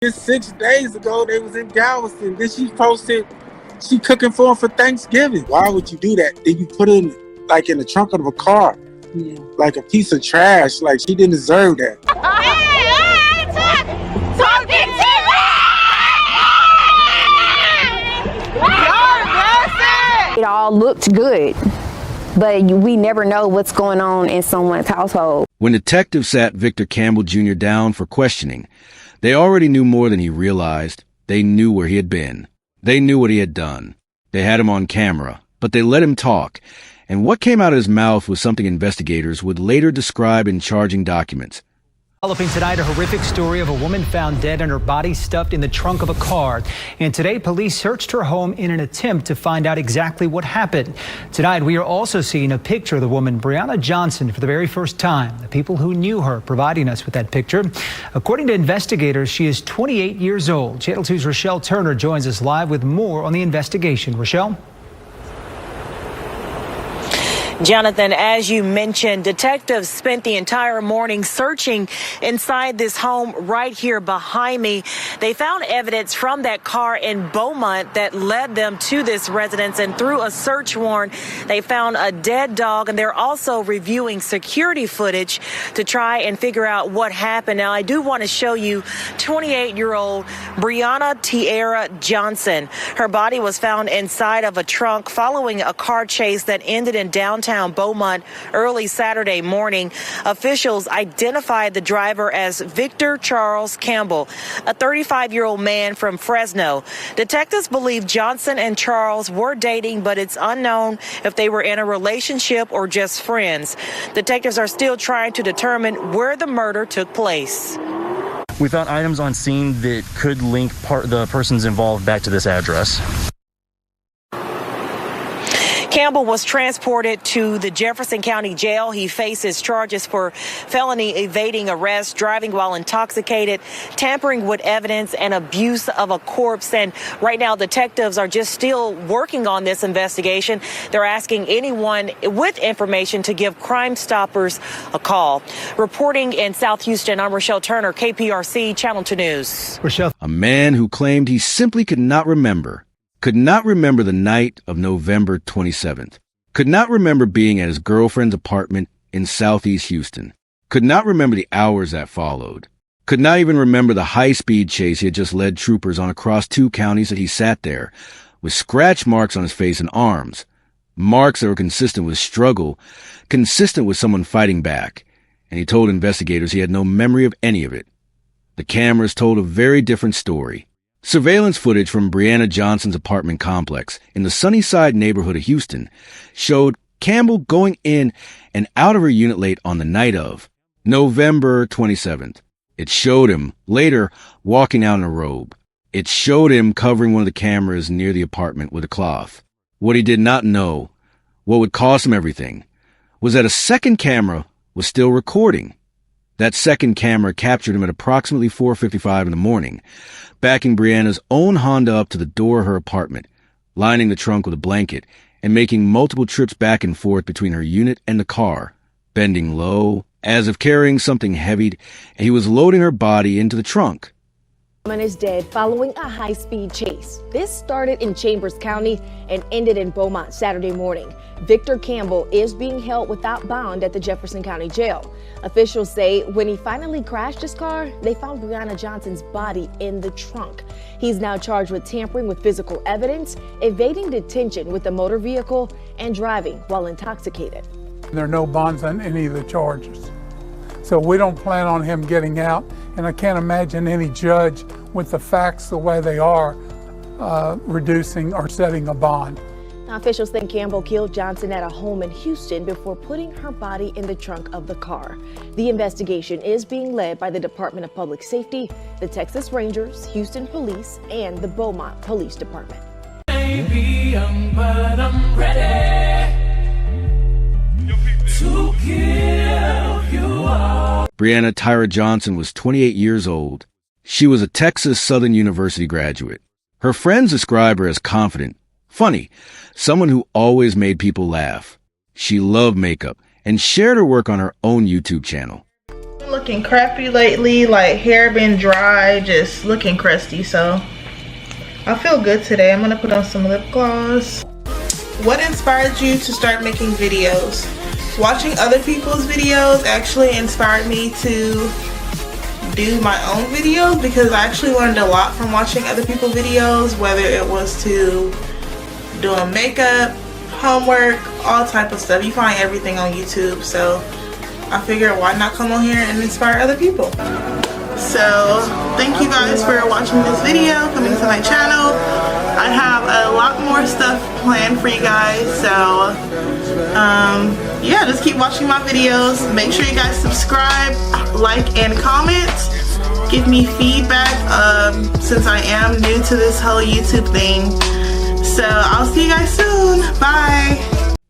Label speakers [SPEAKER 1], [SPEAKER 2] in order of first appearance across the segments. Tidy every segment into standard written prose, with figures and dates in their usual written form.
[SPEAKER 1] Just 6 days ago, they was in Galveston. Then she posted she cooking for him for Thanksgiving. Why would you do that? Then you put it in, like, in the trunk of a car, like a piece of trash. Like, she didn't deserve that.
[SPEAKER 2] It all looked good, but we never know what's going on in someone's household.
[SPEAKER 3] When detectives sat Victor Campbell Jr. down for questioning, they already knew more than he realized. They knew where he had been. They knew what he had done. They had him on camera, but they let him talk. And what came out of his mouth was something investigators would later describe in charging documents.
[SPEAKER 4] Developing tonight, a horrific story of a woman found dead and her body stuffed in the trunk of a car. And today, police searched her home in an attempt to find out exactly what happened. Tonight, we are also seeing a picture of the woman, Brianna Johnson, for the very first time. The people who knew her providing us with that picture. According to investigators, she is 28 years old. Channel 2's Rochelle Turner joins us live with more on the investigation. Rochelle?
[SPEAKER 5] Jonathan, as you mentioned, detectives spent the entire morning searching inside this home right here behind me. They found evidence from that car in Beaumont that led them to this residence, and through a search warrant, they found a dead dog, and they're also reviewing security footage to try and figure out what happened. Now, I do want to show you 28-year-old Brianna Tierra Johnson. Her body was found inside of a trunk following a car chase that ended in downtown Beaumont early Saturday morning. Officials identified the driver as Victor Charles Campbell, a 35-year-old man from Fresno. Detectives believe Johnson and Charles were dating, but it's unknown if they were in a relationship or just friends. Detectives are still trying to determine where the murder took place.
[SPEAKER 6] We found items on scene that could link the persons involved back to this address.
[SPEAKER 5] Campbell was transported to the Jefferson County Jail. He faces charges for felony evading arrest, driving while intoxicated, tampering with evidence, and abuse of a corpse. And right now, detectives are just still working on this investigation. They're asking anyone with information to give Crime Stoppers a call. Reporting in South Houston, I'm Rochelle Turner, KPRC Channel 2 News.
[SPEAKER 4] Rochelle.
[SPEAKER 3] A man who claimed he simply could not remember the night of November 27th, could not remember being at his girlfriend's apartment in Southeast Houston, could not remember the hours that followed, could not even remember the high-speed chase he had just led troopers on across 2 counties that he sat there, with scratch marks on his face and arms, marks that were consistent with struggle, consistent with someone fighting back, and he told investigators he had no memory of any of it. The cameras told a very different story. Surveillance footage from Brianna Johnson's apartment complex in the Sunnyside neighborhood of Houston showed Campbell going in and out of her unit late on the night of November 27th. It showed him later walking out in a robe. It showed him covering one of the cameras near the apartment with a cloth. What he did not know, what would cost him everything, was that a second camera was still recording. That second camera captured him at approximately 4:55 in the morning, backing Brianna's own Honda up to the door of her apartment, lining the trunk with a blanket, and making multiple trips back and forth between her unit and the car, bending low, as if carrying something heavy, and he was loading her body into the trunk.
[SPEAKER 2] Woman is dead following a high-speed chase. This started in Chambers County and ended in Beaumont Saturday morning. Victor Campbell is being held without bond at the Jefferson County Jail. Officials say when he finally crashed his car, they found Brianna Johnson's body in the trunk. He's now charged with tampering with physical evidence, evading detention with a motor vehicle, and driving while intoxicated.
[SPEAKER 7] There are no bonds on any of the charges. So we don't plan on him getting out, and I can't imagine any judge with the facts the way they are reducing or setting a bond.
[SPEAKER 2] Now, officials think Campbell killed Johnson at a home in Houston before putting her body in the trunk of the car. The investigation is being led by the Department of Public Safety, the Texas Rangers, Houston Police, and the Beaumont Police Department.
[SPEAKER 8] Maybe but I'm ready to give you all.
[SPEAKER 3] Brianna Tierra Johnson was 28 years old. She was a Texas Southern University graduate. Her friends described her as confident, funny, someone who always made people laugh. She loved makeup and shared her work on her own YouTube channel.
[SPEAKER 9] Looking crappy lately, like hair been dry, just looking crusty, so I feel good today. I'm gonna put on some lip gloss. What inspired you to start making videos? Watching other people's videos actually inspired me to do my own videos, because I actually learned a lot from watching other people's videos, whether it was to doing makeup, homework, all type of stuff. You find everything on YouTube, so I figured why not come on here and inspire other people. So thank you guys for watching this video, coming to my channel. I have a lot more stuff planned for you guys, so yeah, just keep watching my videos. Make sure you guys subscribe, like, and comment. Give me feedback since I am new to this whole YouTube thing. So I'll see you guys soon. Bye.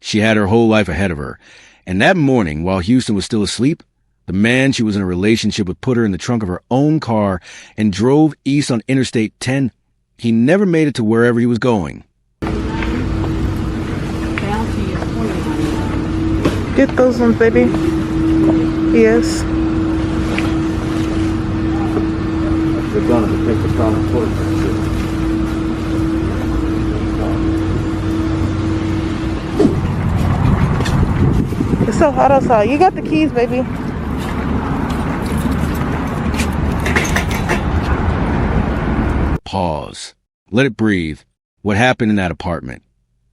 [SPEAKER 3] She had her whole life ahead of her. And that morning, while Houston was still asleep, the man she was in a relationship with put her in the trunk of her own car and drove east on Interstate 10. He never made it to wherever he was going.
[SPEAKER 9] Get those ones, baby. Yes.
[SPEAKER 3] They're gonna take the problem towards her.
[SPEAKER 9] It's so hot outside. You got the keys, baby.
[SPEAKER 3] Pause. Let it breathe. What happened in that apartment?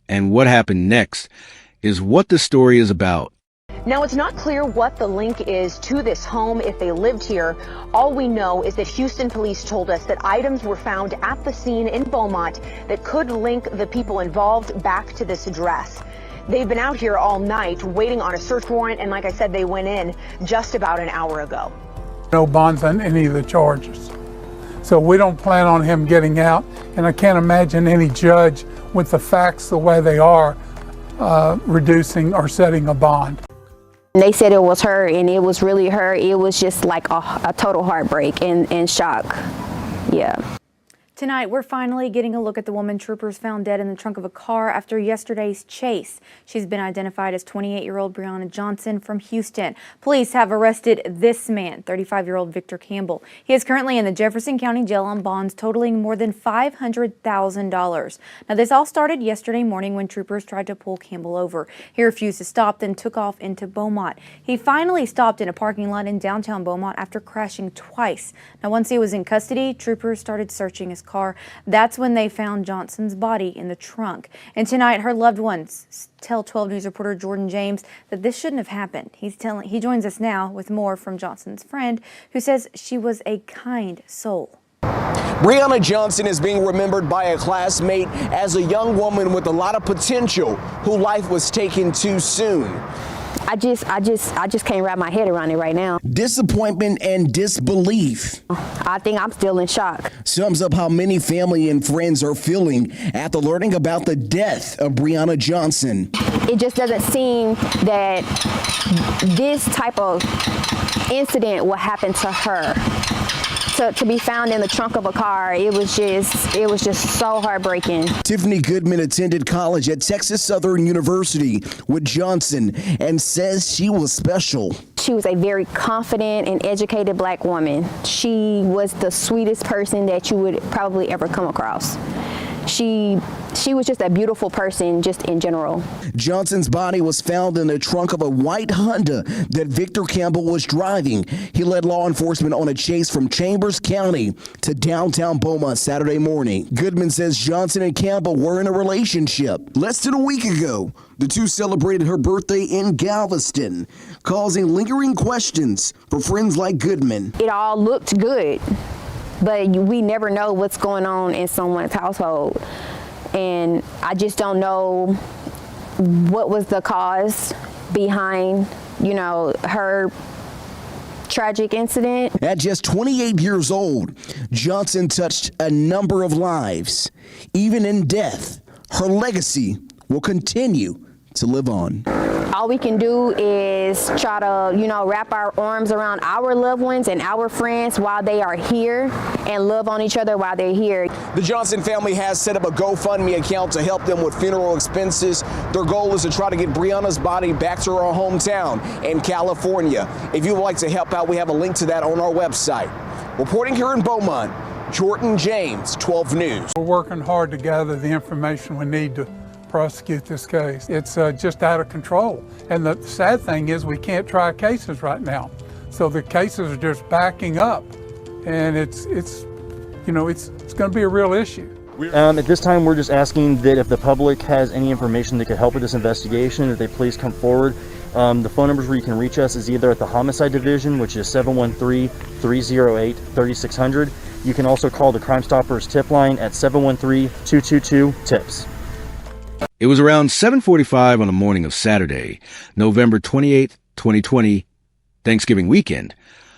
[SPEAKER 3] And what happened next is what the story is about.
[SPEAKER 2] Now, it's not clear what the link is to this home if they lived here. All we know is that Houston police told us that items were found at the scene in Beaumont that could link the people involved back to this address. They've been out here all night waiting on a search warrant, and like I said, they went in just about an hour ago.
[SPEAKER 7] No bonds on any of the charges. So we don't plan on him getting out, and I can't imagine any judge with the facts the way they are reducing or setting a bond.
[SPEAKER 10] They said it was her, and it was really her. It was just like a total heartbreak and shock. Yeah.
[SPEAKER 11] Tonight, we're finally getting a look at the woman troopers found dead in the trunk of a car after yesterday's chase. She's been identified as 28-year-old Brianna Johnson from Houston. Police have arrested this man, 35-year-old Victor Campbell. He is currently in the Jefferson County Jail on bonds totaling more than $500,000. Now, this all started yesterday morning when troopers tried to pull Campbell over. He refused to stop, then took off into Beaumont. He finally stopped in a parking lot in downtown Beaumont after crashing twice. Now, once he was in custody, troopers started searching his car. That's when they found Johnson's body in the trunk. And tonight, her loved ones tell 12 News reporter Jordan James that this shouldn't have happened. He joins us now with more from Johnson's friend, who says she was a kind soul.
[SPEAKER 12] Brianna Johnson is being remembered by a classmate as a young woman with a lot of potential who life was taken too soon.
[SPEAKER 10] I just can't wrap my head around it right now.
[SPEAKER 12] Disappointment and disbelief.
[SPEAKER 10] I think I'm still in shock.
[SPEAKER 12] Sums up how many family and friends are feeling after learning about the death of Brianna Johnson.
[SPEAKER 10] It just doesn't seem that this type of incident will happen to her. To be found in the trunk of a car, it was just so heartbreaking.
[SPEAKER 12] Tiffany Goodman attended college at Texas Southern University with Johnson and says she was special.
[SPEAKER 10] She was a very confident and educated black woman. She was the sweetest person that you would probably ever come across. She was just a beautiful person, just in general.
[SPEAKER 12] Johnson's body was found in the trunk of a white Honda that Victor Campbell was driving. He led law enforcement on a chase from Chambers County to downtown Beaumont Saturday morning. Goodman says Johnson and Campbell were in a relationship. Less than a week ago, the two celebrated her birthday in Galveston, causing lingering questions for friends like Goodman.
[SPEAKER 10] It all looked good, but we never know what's going on in someone's household. And I just don't know what was the cause behind, her tragic incident.
[SPEAKER 12] At just 28 years old, Johnson touched a number of lives. Even in death, her legacy will continue to live on.
[SPEAKER 10] All we can do is try to, wrap our arms around our loved ones and our friends while they are here and love on each other while they're here.
[SPEAKER 12] The Johnson family has set up a GoFundMe account to help them with funeral expenses. Their goal is to try to get Breonna's body back to her hometown in California. If you would like to help out, we have a link to that on our website. Reporting here in Beaumont, Jordan James, 12 News.
[SPEAKER 7] We're working hard to gather the information we need to prosecute this case. It's just out of control. And the sad thing is we can't try cases right now. So the cases are just backing up. And it's going to be a real issue.
[SPEAKER 6] At this time, we're just asking that if the public has any information that could help with this investigation, that they please come forward. The phone numbers where you can reach us is either at the Homicide Division, which is 713-308-3600. You can also call the Crime Stoppers tip line at 713-222-TIPS.
[SPEAKER 3] It was around 7:45 on the morning of Saturday, November 28, 2020, Thanksgiving weekend,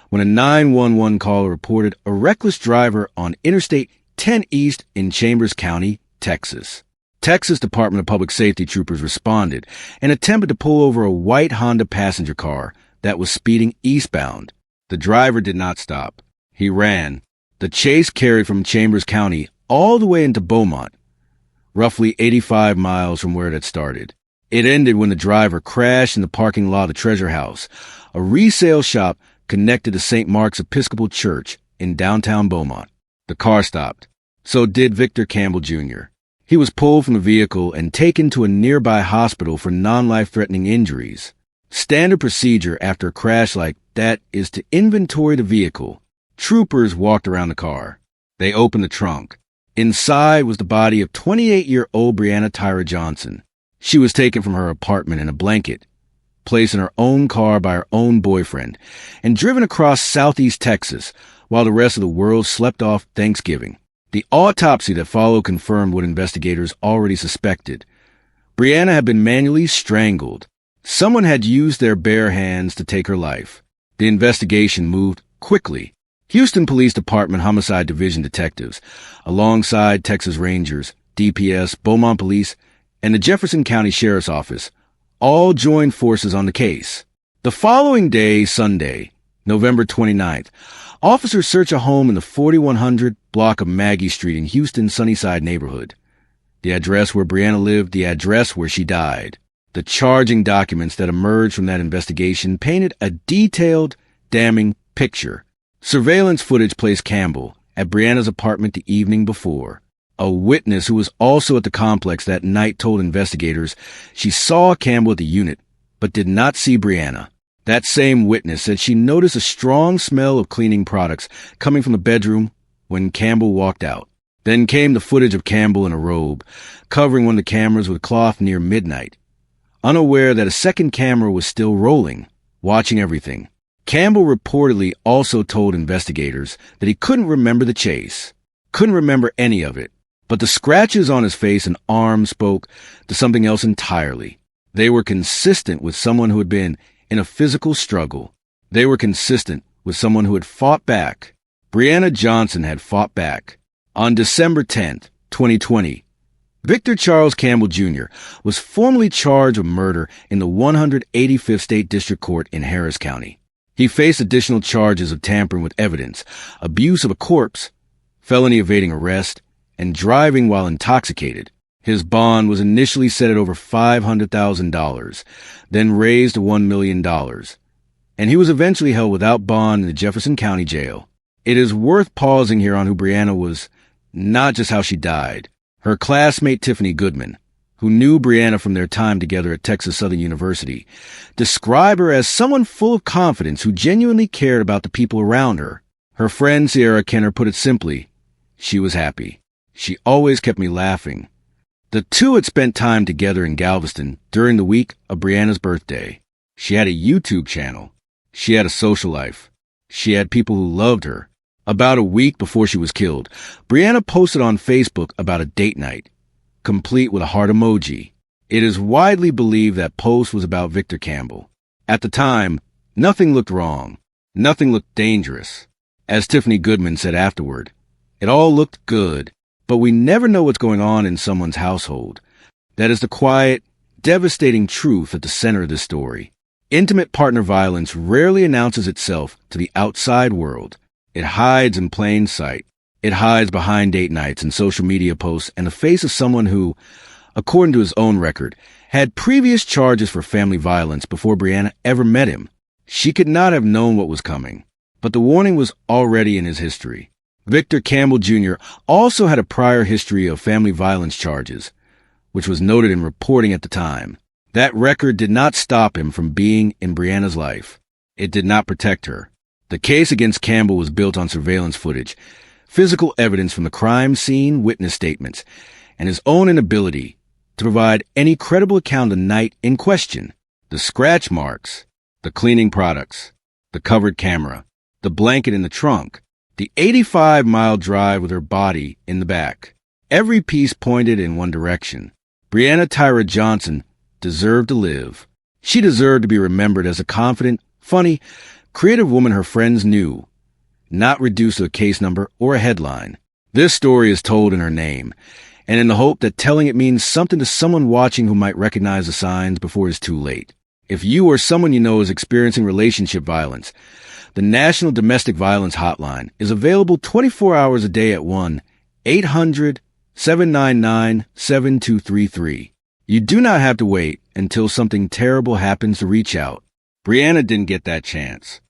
[SPEAKER 3] when a 911 caller reported a reckless driver on Interstate 10 East in Chambers County, Texas. Texas Department of Public Safety troopers responded and attempted to pull over a white Honda passenger car that was speeding eastbound. The driver did not stop. He ran. The chase carried from Chambers County all the way into Beaumont, roughly 85 miles from where it had started. It ended when the driver crashed in the parking lot of the Treasure House, a resale shop connected to St. Mark's Episcopal Church in downtown Beaumont. The car stopped. So did Victor Campbell Jr. He was pulled from the vehicle and taken to a nearby hospital for non-life-threatening injuries. Standard procedure after a crash like that is to inventory the vehicle. Troopers walked around the car. They opened the trunk. Inside was the body of 28-year-old Breonna Tyra Johnson. She was taken from her apartment in a blanket, placed in her own car by her own boyfriend, and driven across southeast Texas while the rest of the world slept off Thanksgiving. The autopsy that followed confirmed what investigators already suspected. Breonna had been manually strangled. Someone had used their bare hands to take her life. The investigation moved quickly. Houston Police Department Homicide Division detectives, alongside Texas Rangers, DPS, Beaumont Police, and the Jefferson County Sheriff's Office, all joined forces on the case. The following day, Sunday, November 29th, officers searched a home in the 4100 block of Maggie Street in Houston's Sunnyside neighborhood. The address where Breonna lived, the address where she died. The charging documents that emerged from that investigation painted a detailed, damning picture. Surveillance footage placed Campbell at Breonna's apartment the evening before. A witness who was also at the complex that night told investigators she saw Campbell at the unit, but did not see Breonna. That same witness said she noticed a strong smell of cleaning products coming from the bedroom when Campbell walked out. Then came the footage of Campbell in a robe, covering one of the cameras with cloth near midnight, unaware that a second camera was still rolling, watching everything. Campbell reportedly also told investigators that he couldn't remember the chase, couldn't remember any of it, but the scratches on his face and arms spoke to something else entirely. They were consistent with someone who had been in a physical struggle. They were consistent with someone who had fought back. Breonna Johnson had fought back. On December 10th, 2020, Victor Charles Campbell Jr. was formally charged with murder in the 185th State District Court in Harris County. He faced additional charges of tampering with evidence, abuse of a corpse, felony evading arrest, and driving while intoxicated. His bond was initially set at over $500,000, then raised to $1 million, and he was eventually held without bond in the Jefferson County Jail. It is worth pausing here on who Breonna was, not just how she died. Her classmate Tiffany Goodman, who knew Breonna from their time together at Texas Southern University, described her as someone full of confidence who genuinely cared about the people around her. Her friend Sierra Kenner put it simply, she was happy. She always kept me laughing. The two had spent time together in Galveston during the week of Breonna's birthday. She had a YouTube channel. She had a social life. She had people who loved her. About a week before she was killed, Breonna posted on Facebook about a date night, complete with a heart emoji. It is widely believed that post was about Victor Campbell. At the time, nothing looked wrong. Nothing looked dangerous. As Tiffany Goodman said afterward, it all looked good, but we never know what's going on in someone's household. That is the quiet, devastating truth at the center of this story. Intimate partner violence rarely announces itself to the outside world. It hides in plain sight. It hides behind date nights and social media posts and the face of someone who, according to his own record, had previous charges for family violence before Brianna ever met him. She could not have known what was coming, but the warning was already in his history. Victor Campbell Jr. also had a prior history of family violence charges, which was noted in reporting at the time. That record did not stop him from being in Brianna's life. It did not protect her. The case against Campbell was built on surveillance footage, physical evidence from the crime scene, witness statements, and his own inability to provide any credible account of the night in question. The scratch marks, the cleaning products, the covered camera, the blanket in the trunk, the 85-mile drive with her body in the back. Every piece pointed in one direction. Brianna Tyra Johnson deserved to live. She deserved to be remembered as a confident, funny, creative woman her friends knew, not reduced to a case number or a headline. This story is told in her name, and in the hope that telling it means something to someone watching who might recognize the signs before it's too late. If you or someone you know is experiencing relationship violence, the National Domestic Violence Hotline is available 24 hours a day at 1-800-799-7233. You do not have to wait until something terrible happens to reach out. Brianna didn't get that chance.